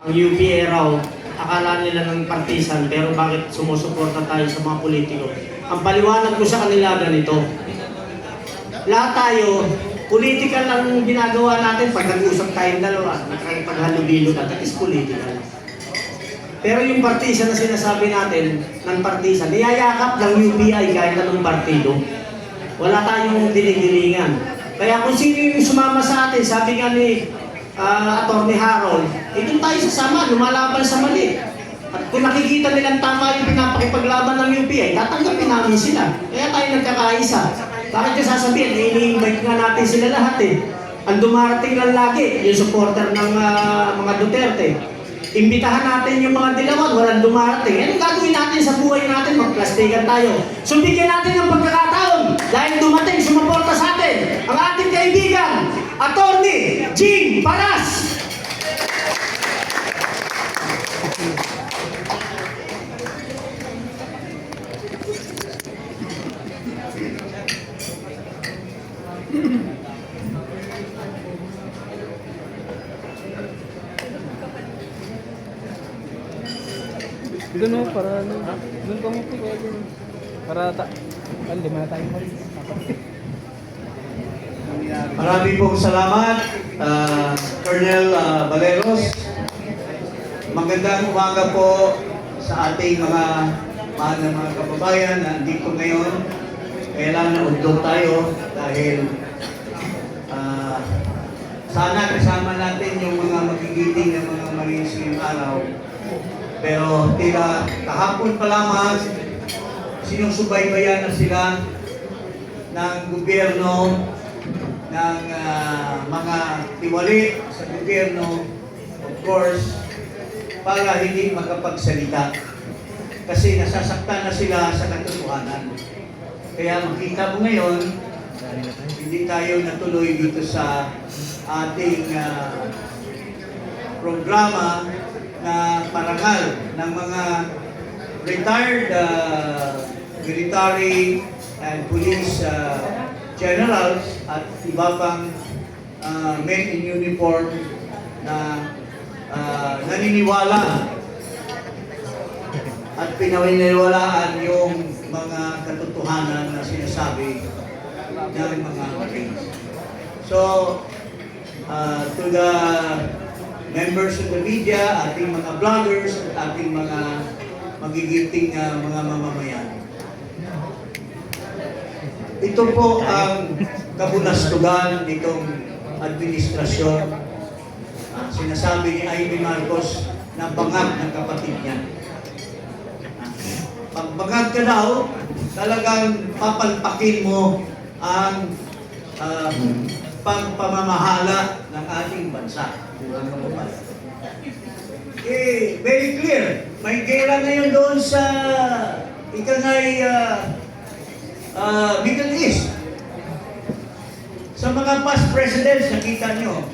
Ang UPA raw, akala nila ng partisan, pero bakit sumusuporta tayo sa mga politiko? Ang paliwanag ko sa kanila ganito. Lahat tayo, political lang ginagawa natin pag nag-uusap tayong dalawa, nakakipaghalubilo na, that is political. Pero yung partisan na sinasabi natin, ng partisan, niyayakap ng UPI kahit anong partido. Wala tayong dinigilingan. Kaya kung sino yung sumama sa atin, sabi nga ni Atty. Harold, doon tayo sasama, lumalaban sa mali. At kung nakikita nilang tama yung pinapakipaglaban ng UPI, tatanggapin namin sila. Kaya tayo nagkakaisa. Bakit ka sasabihin, ini-invite nga natin sila lahat eh. Ang dumarating lang lagi, yung supporter ng mga Duterte. Imbitahan natin yung mga dilawag, walang dumarating. Anong gagawin natin sa buhay natin? Magplastikan tayo. So bigyan natin ng pagkakataon dahil dumating, sumuporta sa atin ang ating kaibigan, Atty. Jing Paras. Doon mo, para ano, doon ka mo po, para lima na tayo mali. Maraming pong salamat, Colonel Valeros. Magandang umaga po sa ating mga mahal na mga kababayan na andito ngayon. Kailangan na undog tayo dahil sana kasama natin yung mga magigiting ng mga Marines ngayong araw. Pero tila kahapon pa lamang sinusubaybayan na sila ng gobyerno, ng mga tiwali sa gobyerno, of course, para hindi makapagsalita. Kasi nasasaktan na sila sa katotohanan. Kaya makita mo ngayon, hindi tayo natuloy dito sa ating programa na parangal ng mga retired military and police generals at iba pang men in uniform na naniniwala at pinaniniwalaan yung mga katotohanan na sinasabi ng mga Marines. So, to the members of the media, ating mga vloggers, at ating mga magigiting mga mamamayan. Ito po ang kabulastugan nitong administrasyon. Sinasabi ni Amy Marcos na bangag ng kapatid niya. Pag bangag ka daw, talagang papalpakin mo ang pagpamamahala ng ating bansa. Very clear. May gera ngayon doon sa ikangay Middle East. Sa mga past presidents, nakita nyo,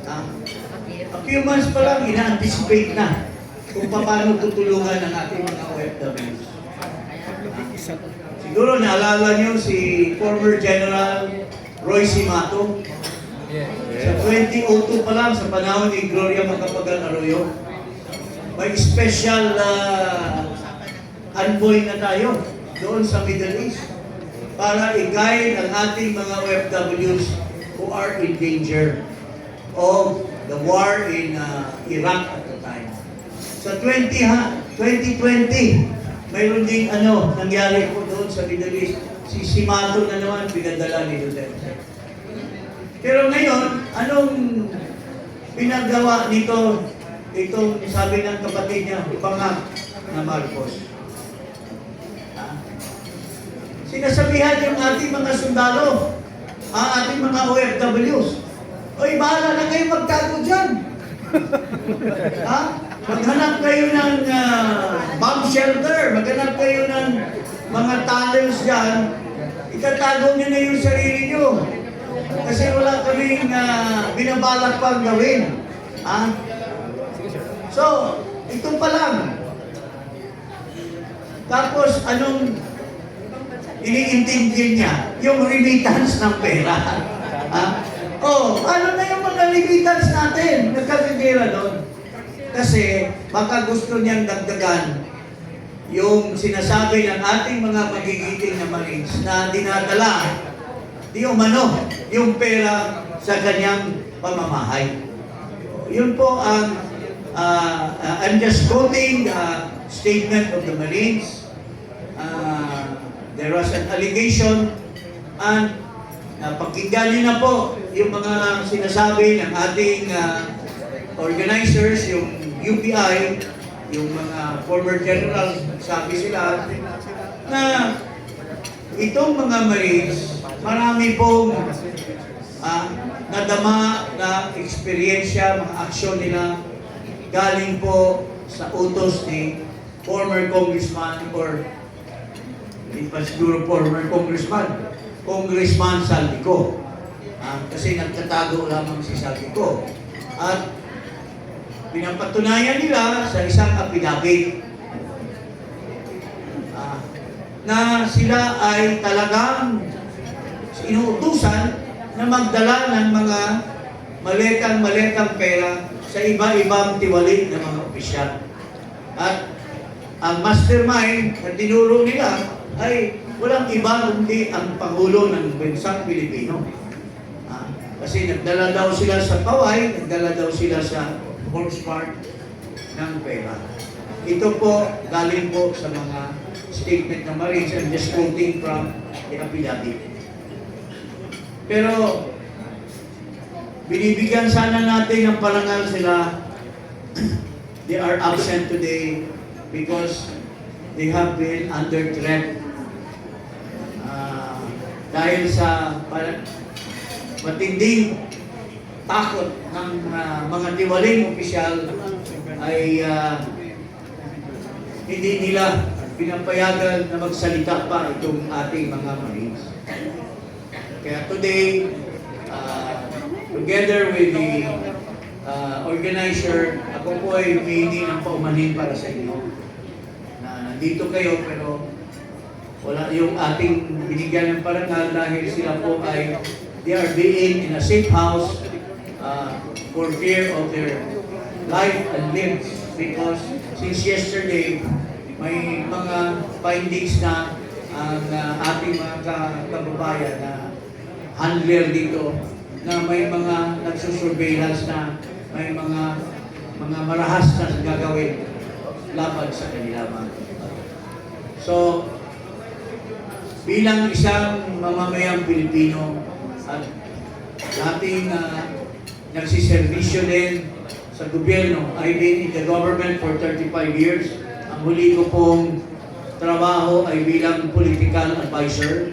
a few months pa lang, ina-anticipate na kung paano tutulungan ang ating mga OFWs. Siguro naalala nyo si former General Roy Simato. Sa 2002 pa lang, sa panahon ni Gloria Macapagal Arroyo, may special envoy na tayo doon sa Middle East para i-guide ang ating mga OFWs who are in danger of the war in Iraq at the time. Sa 2020, mayroon din nangyari po doon sa Middle East. Si Simato na naman pinadala ni Duterte. Pero ngayon, anong pinagawa nito, itong sabi ng kapatid niya, bangag na Marcos? Sinasabihan yung ating mga sundalo, ang ating mga OFWs, oy, bahala na kayo magtago dyan. Maghanap kayo ng bomb shelter, maghanap kayo ng mga tunnels dyan, itatago nyo na yung sarili nyo. Kasi wala kaming binabalak pang gawin. So, ito pa lang. Tapos, anong iniintindi niya? Yung remittance ng pera. Ano na yung mga remittance natin? Nagkakagera doon. Kasi baka gusto niyang dagdagan yung sinasabi ng ating mga magigiting na Marines na dinadala di umano yung pera sa kanyang pamamahay. Yun po ang I'm just quoting the statement of the Marines. There was an allegation and pakinggan niyo na po yung mga sinasabi ng ating organizers, yung UPI, yung mga former generals, sabi sila na itong mga Marines, marami pong nadama na eksperyensya, mga aksyon nila galing po sa utos ni former congressman or hindi pa siguro former Congressman Saldico. Kasi nagtatago lamang si Saldico. At pinapatunayan nila sa isang affidavit na sila ay talagang inuutusan na magdala ng mga maletang pera sa iba-ibang tiwali ng mga opisyal. At ang mastermind na tinuro nila ay walang iba kundi ang Pangulo ng Bansang Pilipino. Kasi nagdala daw sila sa paway, nagdala daw sila sa horse park ng pera. Ito po, galing po sa mga statement ng Marines. I'm just quoting from the affidavit. Pero, binibigyan sana natin ng parangal sila. They are absent today because they have been under threat. Dahil sa matinding takot ng mga tiwaling opisyal ay hindi nila pinapayagan na magsalita pa itong ating mga Marines. Kaya today, together with the organizer, ako po ay humihingi ng paumanhin para sa inyo. Na nandito kayo pero wala yung ating binigyan ng parangal dahil sila po ay they are being in a safe house for fear of their life and limbs because since yesterday may mga findings na ang ating mga kababayan na handler dito na may mga nagsusurveillance na may mga marahas na gagawin laban sa kanila. So, bilang isang mamamayang Pilipino at ating nagsiservisyo din sa gobyerno, I've been in the government for 35 years. Ang huli ko pong trabaho ay bilang political advisor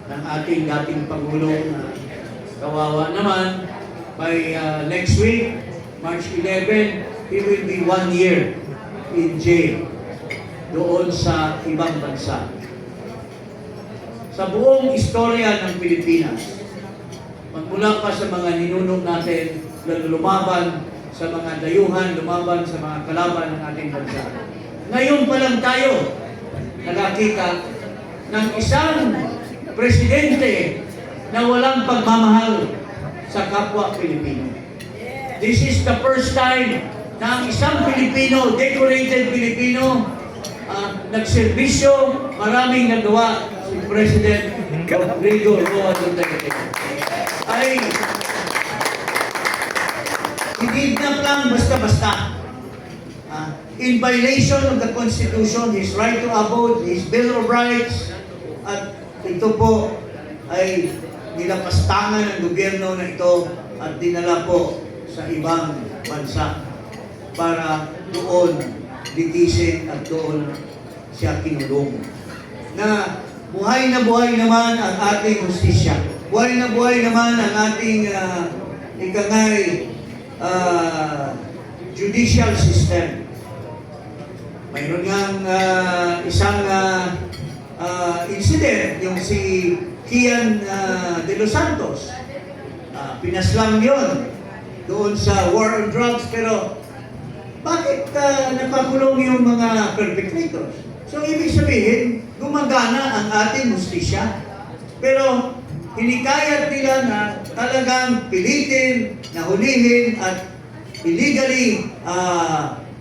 ng ating dating Pangulo na kawawa naman. By next week, March 11, he will be 1 year in jail doon sa ibang bansa. Sa buong istorya ng Pilipinas, magmula pa sa mga ninuno natin na lumaban sa mga dayuhan, lumaban sa mga kalaban ng ating bansa. Ngayon pa lang tayo nakakita ng isang presidente na walang pagmamahal sa kapwa Pilipino. This is the first time na ang isang Pilipino, decorated Pilipino, nagserbisyo, maraming nagawa si President Rodrigo Roa Duterte. Ay hinidnap lang basta-basta. In violation of the Constitution, his right to abode, his Bill of Rights, at ito po ay nilapastangan ng gobyerno na ito at dinala po sa ibang bansa para doon litisin at doon siya kinulong. Na buhay naman ang ating hustisya. Buhay naman ang ating ikangay judicial system. Mayroon ngang isang incident, yung si Kian de los Santos. Pinaslang yon doon sa war on drugs, pero bakit napakulong yung mga perpetrators? So, ibig sabihin, gumagana ang ating hustisya. Pero, hinikayat nila na talagang pilitin, nahulihin, at illegally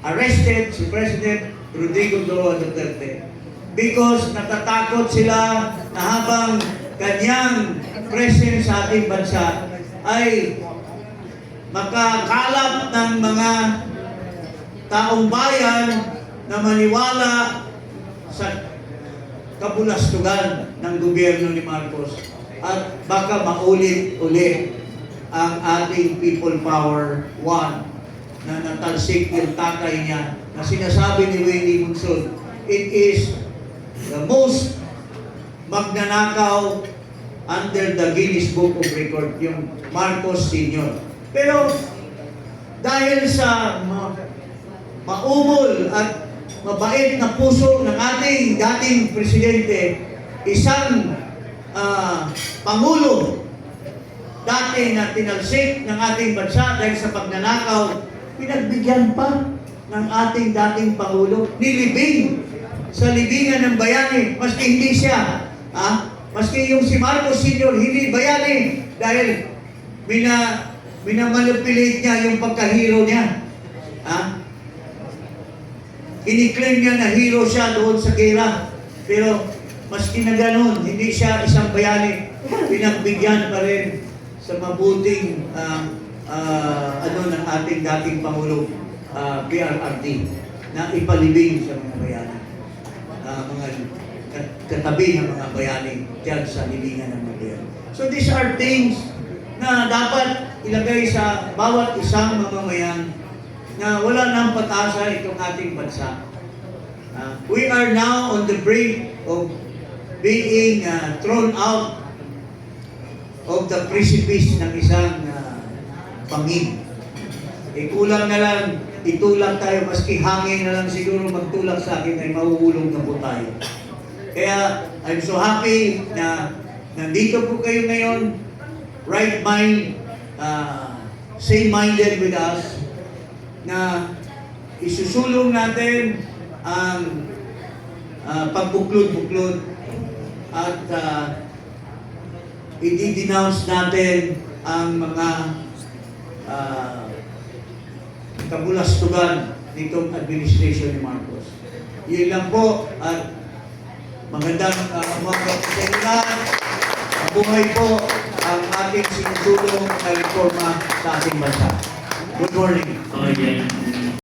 arrested si President Rodrigo Roa Duterte because natatakot sila na habang kanyang presence sa ating bansa ay makakalap ng mga taong bayan na maniwala sa kabulastugan ng gobyerno ni Marcos at baka maulit-ulit ang ating People Power 1 na natalsik yung tatay niya na sinasabi ni Wendy Monson, it is the most magnanakaw under the Guinness Book of Record, yung Marcos Sr. Pero dahil sa maumol at mabait na puso ng ating dating presidente, isang pangulo dati na tinalsik ng ating bansa dahil sa pagnanakaw, pinagbigyan pa ng ating dating pangulo, nilibing sa libingan ng bayani, maski hindi siya, maski yung si Marcos Sr. hindi bayani dahil minamanipulate niya yung pagka-hero niya. Kiniklaim niya na hero siya doon sa gera. Pero maski na ganun, hindi siya isang bayani. Pinagbigyan pa rin sa mabuting ng ating dating Pangulo, PRRD, na ipalibing sa mga bayani. Mga katabi ng mga bayani dyan sa libingan ng mga bayani. So these are things na dapat ilagay sa bawat isang mamamayan na wala nang patasa itong ating bansa. We are now on the brink of being thrown out of the precipice ng isang pangin. Kulang na lang, itulak tayo, maski hangin na lang siguro magtulak sa akin ay mahuhulog na po tayo. Kaya I'm so happy na nandito po kayo ngayon, right mind, same-minded with us, na isusulong natin ang pagbuklod-buklod at i-denounce natin ang mga kabulastugan nitong administration ni Marcos. Yun lang po at magandang umaga po sa inyo lahat. Mabuhay po ang ating sinusulong na reforma sa ating bansa. Good morning. Okay.